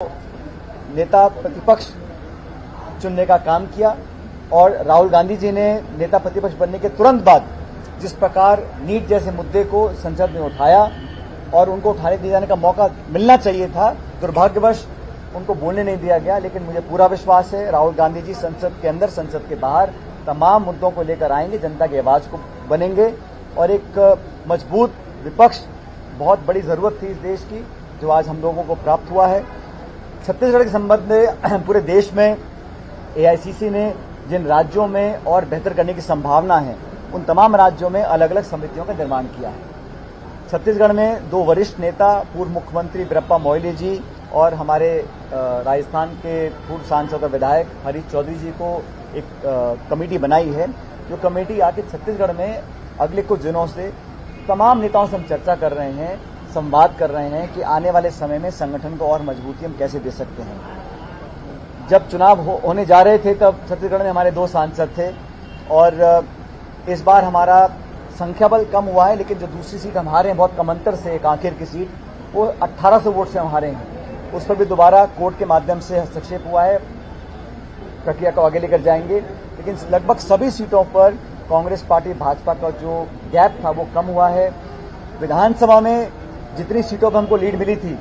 नेता प्रतिपक्ष चुनने का काम किया और राहुल गांधी जी ने नेता प्रतिपक्ष बनने के तुरंत बाद जिस प्रकार नीट जैसे मुद्दे को संसद में उठाया और उनको उठाने दिए जाने का मौका मिलना चाहिए था, दुर्भाग्यवश उनको बोलने नहीं दिया गया। लेकिन मुझे पूरा विश्वास है राहुल गांधी जी संसद के अंदर संसद के बाहर तमाम मुद्दों को लेकर आएंगे, जनता की आवाज को बनेंगे और एक मजबूत विपक्ष बहुत बड़ी जरूरत थी इस देश की, जो आज हम लोगों को प्राप्त हुआ है। छत्तीसगढ़ के संबंध में पूरे देश में एआईसीसी ने जिन राज्यों में और बेहतर करने की संभावना है, उन तमाम राज्यों में अलग अलग समितियों का निर्माण किया है। छत्तीसगढ़ में दो वरिष्ठ नेता, पूर्व मुख्यमंत्री वीरप्पा मोइली जी और हमारे राजस्थान के पूर्व सांसद और विधायक हरीश चौधरी जी को एक कमेटी बनाई है, जो कमेटी आके छत्तीसगढ़ में अगले कुछ दिनों से तमाम नेताओं से हम चर्चा कर रहे हैं, संवाद कर रहे हैं कि आने वाले समय में संगठन को और मजबूती हम कैसे दे सकते हैं। जब चुनाव होने जा रहे थे तब छत्तीसगढ़ में हमारे 2 सांसद थे और इस बार हमारा संख्या बल कम हुआ है, लेकिन जो दूसरी सीट हम हारे हैं बहुत कम अंतर से, एक आखिर की सीट, वो 1800 वोट से हम हारे हैं। उस पर भी दोबारा कोर्ट के माध्यम से हस्तक्षेप हुआ है, प्रक्रिया को आगे लेकर जाएंगे। लेकिन लगभग सभी सीटों पर कांग्रेस पार्टी भाजपा का जो गैप था वो कम हुआ है। विधानसभा में जितनी सीटों पर हमको लीड मिली थी,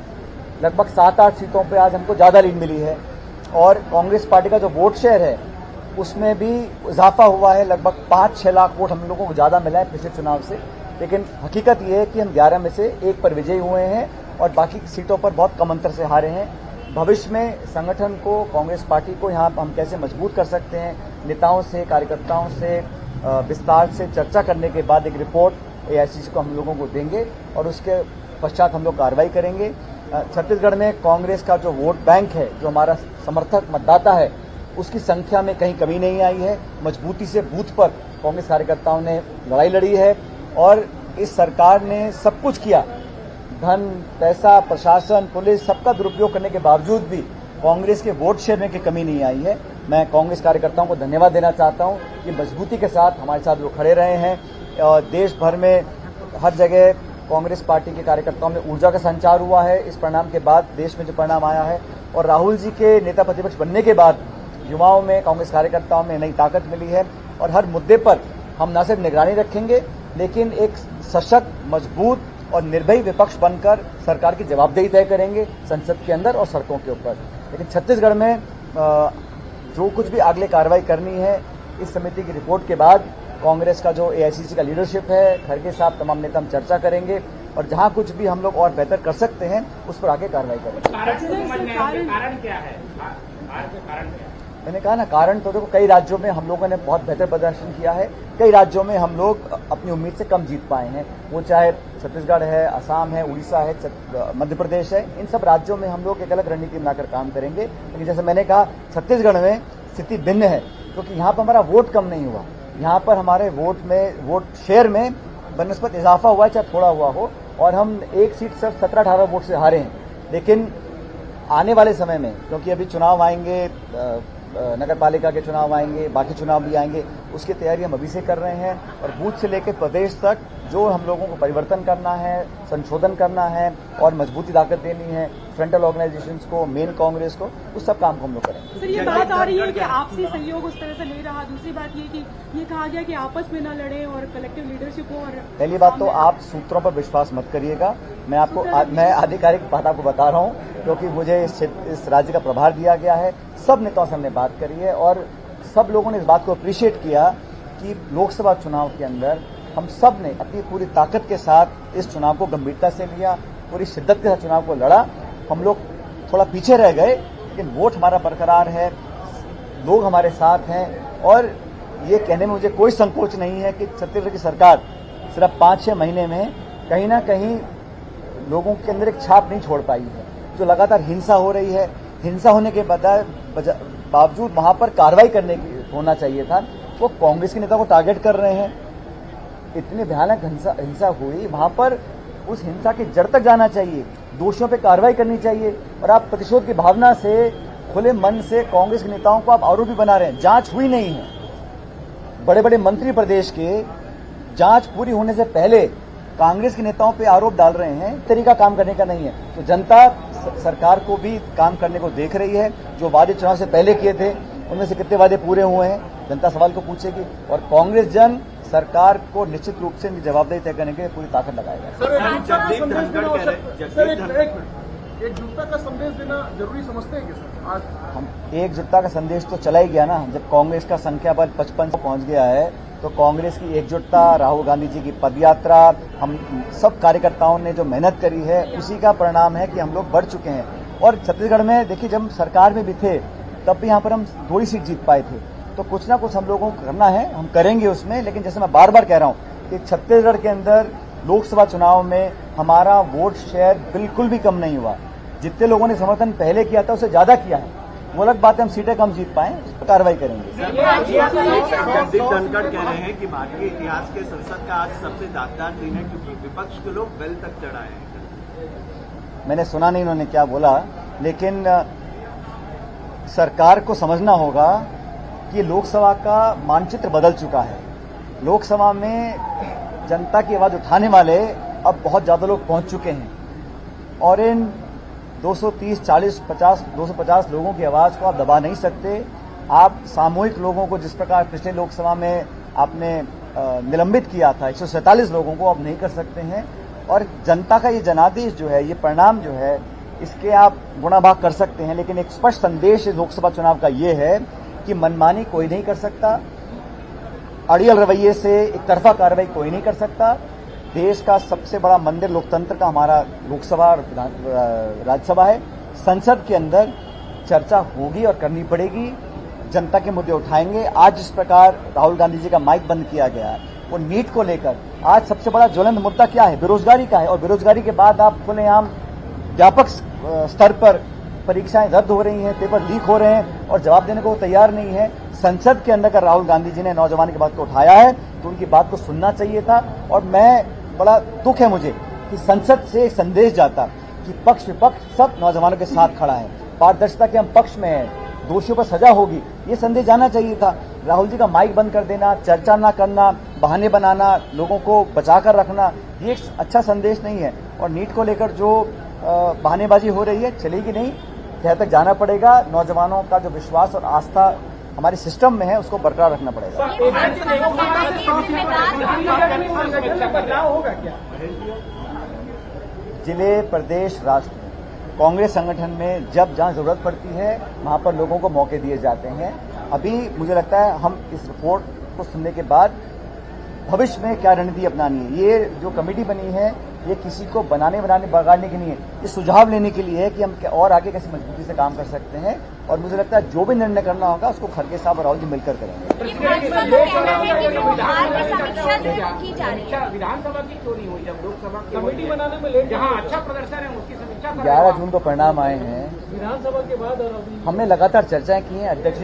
लगभग 7-8 सीटों पर आज हमको ज्यादा लीड मिली है और कांग्रेस पार्टी का जो वोट शेयर है उसमें भी इजाफा हुआ है। लगभग 5-6 लाख वोट हम लोगों को ज्यादा मिला है पिछले चुनाव से। लेकिन हकीकत यह है कि हम 11 में से 1 पर विजयी हुए हैं और बाकी सीटों पर बहुत कम अंतर से हारे हैं। भविष्य में संगठन को, कांग्रेस पार्टी को यहाँ हम कैसे मजबूत कर सकते हैं, नेताओं से, कार्यकर्ताओं से विस्तार से चर्चा करने के बाद एक रिपोर्ट एआईसीसी को हम लोगों को देंगे और उसके पश्चात हम लोग कार्रवाई करेंगे। छत्तीसगढ़ में कांग्रेस का जो वोट बैंक है, जो हमारा समर्थक मतदाता है, उसकी संख्या में कहीं कमी नहीं आई है। मजबूती से बूथ पर कांग्रेस कार्यकर्ताओं ने लड़ाई लड़ी है और इस सरकार ने सब कुछ किया, धन, पैसा, प्रशासन, पुलिस, सबका दुरुपयोग करने के बावजूद भी कांग्रेस के वोट शेयर में की कमी नहीं आई है। मैं कांग्रेस कार्यकर्ताओं को धन्यवाद देना चाहता हूं कि मजबूती के साथ हमारे साथ वो खड़े रहे हैं और देश भर में हर जगह कांग्रेस पार्टी के कार्यकर्ताओं में ऊर्जा का संचार हुआ है। इस परिणाम के बाद देश में जो परिणाम आया है और राहुल जी के नेता प्रतिपक्ष बनने के बाद युवाओं में, कांग्रेस कार्यकर्ताओं में नई ताकत मिली है और हर मुद्दे पर हम न सिर्फ निगरानी रखेंगे लेकिन एक सशक्त, मजबूत और निर्भय विपक्ष बनकर सरकार की जवाबदेही तय करेंगे संसद के अंदर और सड़कों के ऊपर। लेकिन छत्तीसगढ़ में जो कुछ भी अगले कार्रवाई करनी है, इस समिति की रिपोर्ट के बाद कांग्रेस का जो एआईसीसी का लीडरशिप है, खड़गे साहब, तमाम नेता हम चर्चा करेंगे और जहां कुछ भी हम लोग और बेहतर कर सकते हैं उस पर आगे कार्रवाई करेंगे। कारण क्या है? मैंने कहा ना, कारण तो देखो, कई राज्यों में हम लोगों ने बहुत बेहतर प्रदर्शन किया है, कई राज्यों में हम लोग अपनी उम्मीद से कम जीत पाए हैं। वो चाहे छत्तीसगढ़ है, असम है, उड़ीसा है, मध्य प्रदेश है, इन सब राज्यों में हम लोग एक अलग रणनीति बनाकर काम करेंगे। लेकिन जैसे मैंने कहा, छत्तीसगढ़ में स्थिति भिन्न है क्योंकि यहाँ पर हमारा वोट कम नहीं हुआ, यहाँ पर हमारे वोट शेयर में बनस्पत इजाफा हुआ है, चाहे थोड़ा हुआ हो, और हम एक सीट सिर्फ 17-18 वोट से हारे हैं। लेकिन आने वाले समय में, क्योंकि अभी चुनाव आएंगे, नगर पालिका के चुनाव आएंगे, बाकी चुनाव भी आएंगे, उसकी तैयारी हम अभी से कर रहे हैं और बूथ से लेकर प्रदेश तक जो हम लोगों को परिवर्तन करना है, संशोधन करना है और मजबूती ताकत देनी है फ्रंटल ऑर्गेनाइजेशंस को, मेन कांग्रेस को, उस सब काम को हम लोग करेंगे। सर, ये बात आ रही है कि आपसी सहयोग उस तरह से नहीं रहा। दूसरी बात ये कि ये कहा गया कि आपस में न लड़े और कलेक्टिव लीडरशिप हो। और पहली बात तो आप सूत्रों पर विश्वास मत करिएगा। मैं आधिकारिक बात आपको बता रहा हूँ क्योंकि मुझे इस राज्य का प्रभार दिया गया है। सब नेताओं से हमने बात करी है और सब लोगों ने इस बात को अप्रिशिएट किया कि लोकसभा चुनाव के अंदर हम सब ने अपनी पूरी ताकत के साथ इस चुनाव को गंभीरता से लिया, पूरी शिद्दत के साथ चुनाव को लड़ा। हम लोग थोड़ा पीछे रह गए लेकिन वोट हमारा बरकरार है, लोग हमारे साथ हैं और ये कहने में मुझे कोई संकोच नहीं है कि छत्तीसगढ़ की सरकार सिर्फ 5-6 महीने में कहीं ना कहीं लोगों के अंदर एक छाप नहीं छोड़ पाई है। जो लगातार हिंसा हो रही है, हिंसा होने के बावजूद वहां पर कार्रवाई करने की होना चाहिए था, वो कांग्रेस के नेता को टारगेट कर रहे हैं। इतनी भयानक हिंसा हुई, वहां पर उस हिंसा की जड़ तक जाना चाहिए, दोषियों पे कार्रवाई करनी चाहिए और आप प्रतिशोध की भावना से, खुले मन से कांग्रेस के नेताओं को आप आरोपी बना रहे हैं। जांच हुई नहीं है, बड़े बड़े मंत्री प्रदेश के जांच पूरी होने से पहले कांग्रेस के नेताओं पे आरोप डाल रहे हैं। तरीका काम करने का नहीं है। तो जनता सरकार को भी काम करने को देख रही है। जो वादे चुनाव से पहले किए थे उनमें से कितने वादे पूरे हुए हैं, जनता सवाल को पूछेगी। और कांग्रेस जन सरकार को निश्चित रूप से जवाबदेही तय करने के लिए पूरी ताकत लगाएगा। एकजुटता का संदेश देना जरूरी समझते हैं कि सर आज हम एकजुटता का संदेश तो चला ही गया ना। जब कांग्रेस का संख्या बल 55 से पहुंच गया है तो कांग्रेस की एकजुटता, राहुल गांधी जी की पदयात्रा, हम सब कार्यकर्ताओं ने जो मेहनत करी है उसी का परिणाम है कि हम लोग बढ़ चुके हैं। और छत्तीसगढ़ में देखिए, जब सरकार में भी थे तब भी यहाँ पर हम 2 ही सीट जीत पाए थे। तो कुछ ना कुछ हम लोगों को करना है, हम करेंगे उसमें। लेकिन जैसे मैं बार बार कह रहा हूँ कि छत्तीसगढ़ के अंदर लोकसभा चुनाव में हमारा वोट शेयर बिल्कुल भी कम नहीं हुआ। जितने लोगों ने समर्थन पहले किया था उससे ज्यादा किया है। वो अलग बात है हम सीटें कम जीत पाए, उस पर कार्रवाई करेंगे। जगदीप धनखड़ कह रहे हैं कि भारतीय इतिहास के संसद का आज सबसे दागदार दिन है क्योंकि विपक्ष के लोग वेल तक चढ़ाए हैं। मैंने सुना नहीं उन्होंने क्या बोला, लेकिन सरकार को समझना होगा कि लोकसभा का मानचित्र बदल चुका है। लोकसभा में जनता की आवाज उठाने वाले अब बहुत ज्यादा लोग पहुंच चुके हैं और इन 230, 40, 50, 250 लोगों की आवाज को आप दबा नहीं सकते। आप सामूहिक लोगों को जिस प्रकार पिछले लोकसभा में आपने निलंबित किया था 147 लोगों को, आप नहीं कर सकते हैं। और जनता का ये जनादेश जो है, ये परिणाम जो है, इसके आप गुणा भाग कर सकते हैं। लेकिन एक स्पष्ट संदेश लोकसभा चुनाव का ये है कि मनमानी कोई नहीं कर सकता, अड़ियल रवैये से एक तरफा कार्रवाई कोई नहीं कर सकता। देश का सबसे बड़ा मंदिर लोकतंत्र का हमारा लोकसभा और राज्यसभा है। संसद के अंदर चर्चा होगी और करनी पड़ेगी, जनता के मुद्दे उठाएंगे। आज जिस प्रकार राहुल गांधी जी का माइक बंद किया गया है, वो नीट को लेकर आज सबसे बड़ा ज्वलंत मुद्दा क्या है? बेरोजगारी का है। और बेरोजगारी के बाद आप खुलेआम व्यापक स्तर पर परीक्षाएं रद्द हो रही हैं, पेपर लीक हो रहे हैं और जवाब देने को तैयार नहीं है। संसद के अंदर राहुल गांधी जी ने नौजवान की बात को उठाया है तो उनकी बात को सुनना चाहिए था। और मैं बड़ा दुख है मुझे कि संसद से एक संदेश जाता कि पक्ष विपक्ष सब नौजवानों के साथ खड़ा है, पारदर्शिता के हम पक्ष में हैं, दोषियों पर सजा होगी, ये संदेश जाना चाहिए था। राहुल जी का माइक बंद कर देना, चर्चा ना करना, बहाने बनाना, लोगों को बचाकर रखना, ये एक अच्छा संदेश नहीं है। और नीट को लेकर जो बहानेबाजी हो रही है चलेगी नहीं, तह तक जाना पड़ेगा। नौजवानों का जो विश्वास और आस्था हमारे सिस्टम में है उसको बरकरार रखना पड़ेगा। जिले, प्रदेश, राष्ट्र कांग्रेस संगठन में जब जहां जरूरत पड़ती है वहां पर लोगों को मौके दिए जाते हैं। अभी मुझे लगता है हम इस रिपोर्ट को सुनने के बाद भविष्य में क्या रणनीति अपनानी है, ये जो कमेटी बनी है ये किसी को बगाड़ने की नहीं है, ये सुझाव लेने के लिए है कि हम और आगे कैसे मजबूती से काम कर सकते हैं। और मुझे लगता है जो भी निर्णय करना होगा उसको खड़गे साहब और राहुल जी मिलकर करेंगे। विधानसभा की चोरी हुई जब लोकसभा कमेटी बनाने में लेट, जहाँ अच्छा प्रदर्शन है उसकी समीक्षा 11 जून को परिणाम आए हैं। विधानसभा के बाद हमने लगातार चर्चाएं की हैं। अध्यक्ष